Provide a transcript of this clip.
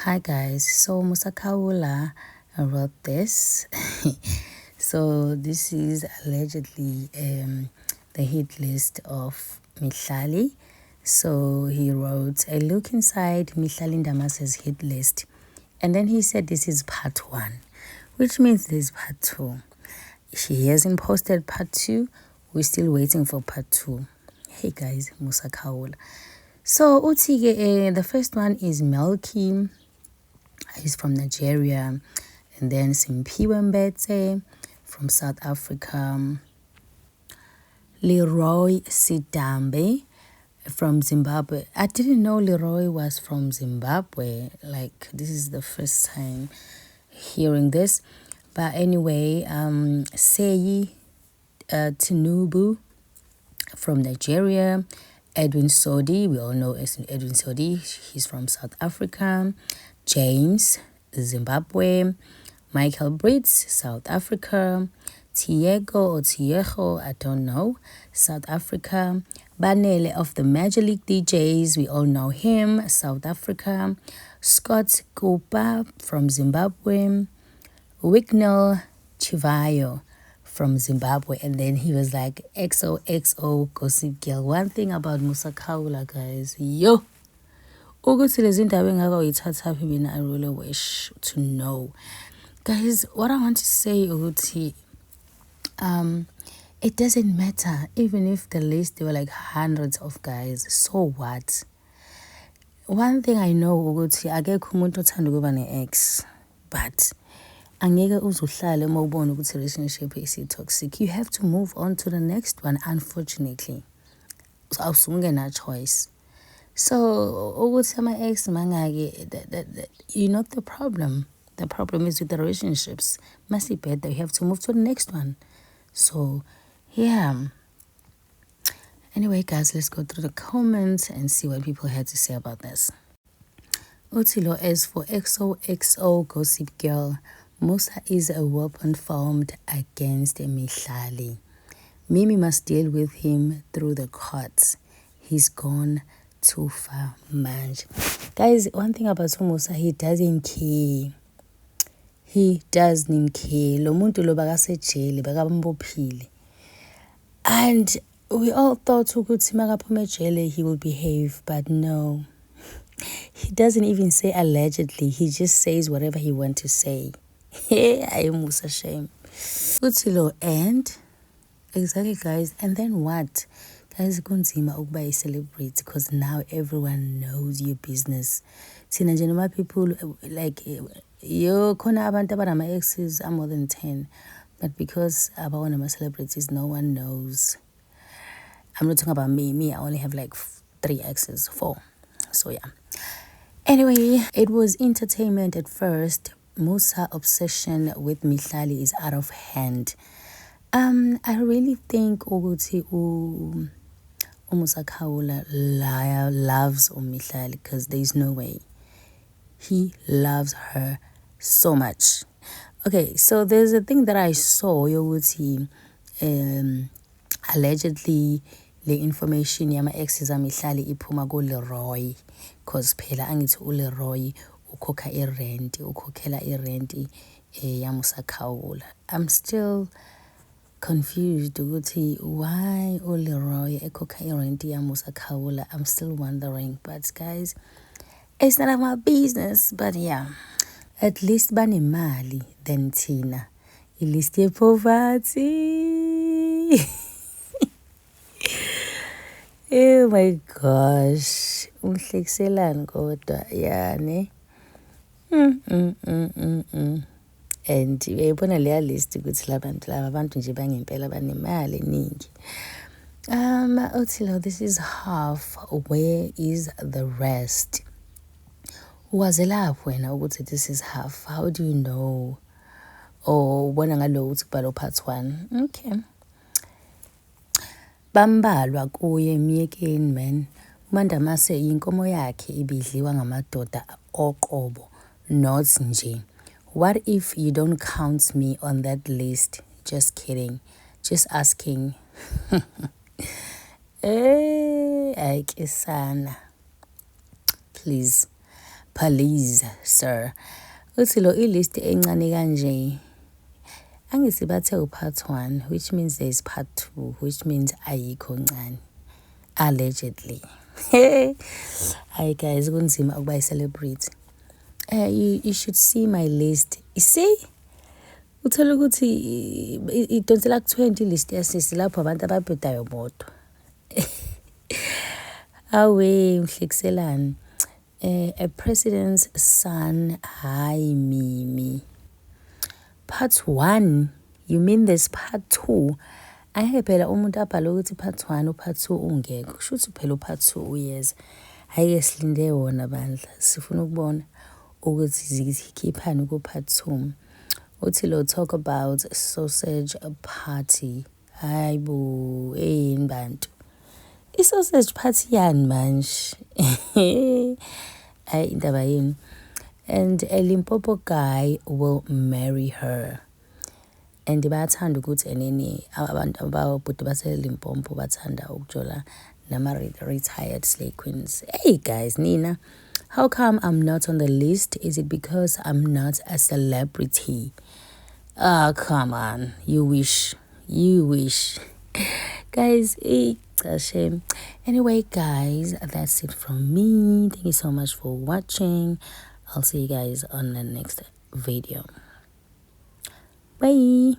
Hi guys, so Musa Kaula wrote this. So this is allegedly the hit list of Mihlali. So he wrote a look inside Mihlali Ndamase's hit list, and then he said this is part 1, which means there's part 2. He hasn't posted part 2. We're still waiting for part 2. Hey guys, Musa Kaula. So Utige, the first one is Melky. He's from Nigeria. And then Simpiwe Mbete from South Africa. Leroy Sidambe from Zimbabwe. I didn't know Leroy was from Zimbabwe. Like, this is the first time hearing this. But anyway, Seyi Tinubu from Nigeria. Edwin Sodi, we all know Edwin Sodi, he's from South Africa. James, Zimbabwe. Michael Brits, South Africa. Tiego or Tiego, I don't know, South Africa. Banele of the Major League DJs, we all know him, South Africa. Scott Kupa from Zimbabwe. Wicknell Chivayo from Zimbabwe. And then he was like, XOXO Gossip Girl. One thing about Musa Kaula, guys, yo, I really wish to know. Guys, what I want to say, it doesn't matter. Even if the list, there were like hundreds of guys, so what? One thing I know, akekho umuntu othanda ukuba ne-ex, but angeke uzuhlale uma ubona ukuthi relationship is toxic. You have to move on to the next one, unfortunately. So awusunge choice. So ukuthi ama-ex mangake, you're not the problem. The problem is with the relationships. Must better. You have to move to the next one. So, yeah. Anyway, guys, let's go through the comments and see what people had to say about this. Utilo, as for XOXO Gossip Girl, Musa is a weapon formed against Mihlali. Mimi must deal with him through the courts. He's gone too far, manje. Guys, one thing about Musa, he doesn't care. He doesn't care. Lo muntu lo bakasejele bakabambophile. And we all thought ukuthi makaphuma ejele he will behave, but no. He doesn't even say allegedly. He just says whatever he wants to say. Hey, I am Musa shame. Utilo, and exactly, guys. And then what? Guys, kunzima ukuba a celebrity because now everyone knows your business. Thina nje noma people like yo khona abantu abanama-exes are more than 10, but because abawona ama-celebrities, no one knows. I'm not talking about me. I only have like 3 exes, 4. So yeah. Anyway, it was entertainment at first. Musa obsession with Mihlali is out of hand. I really think ukuthi Musa Kaula loves Mihlali because there's no way. He loves her so much. Okay, so there's a thing that I saw yokuthi allegedly le information yama-exes amihlali iphuma kuLeroy because phela angithi uLeroy ukhokhela irenti yaMusa Kaula. I'm still confused ukuthi why uLeroy ekhokha irenti yaMusa Kaula. I'm still wondering, but guys, it's none of my business. But yeah, at least banemali than Tina. Ilist ye poverty. Oh my gosh. Umhlekiselani kodwa yani. And uyayibona leya list ukuthi labantu nje bangempela banemali eningi. Otilo, this is half. Where is the rest? Wazela wena ukuthi this is half. How do you know? Ubona ngalo ukuthi kubalo part 1. Okay. Bambalwa kuye emyekeni man. uMandamase inkomo yakhe ibidliwa ngamadoda oqobo, not nje. What if you don't count me on that list? Just kidding. Just asking. Ayike sana. Please. Please, sir. Uthi lo ilist encane kanje. Angisibathe part 1, which means there's part 2, which means ayikho ncane. Allegedly. Hi guys, kunzima ukuba celebrate. You should see my list. You see? Uthola ukuthi idonsela ku-20 list yasisi lapho abantu ababhedayo bodwa. Awe mhlekiselani. A president's son, hi Mimi. Part 1, you mean there's part 2? Angeke phela umuntu abhale ukuthi part 1 part 2 ungekho. Kusho ukuthi phela part 2 uyeza. Hayike silinde wona bandla. Sifuna ukubona ukuthi zikhiphani ku part 2. Uthi lo talk about sausage party. Hayibo, yini bantu. I-sausage party yani manje? Ay indaba yini. And a Limpopo guy will marry her. And bayathanda ukuthi eneni abantu ababhuti base Limpopo bathanda ukujola nama retired slay queens. Hey guys, Nina, how come I'm not on the list? Is it because I'm not a celebrity? Ah, come on. You wish. Guys, it's a shame. Anyway, guys, that's it from me. Thank you so much for watching. I'll see you guys on the next video. Bye.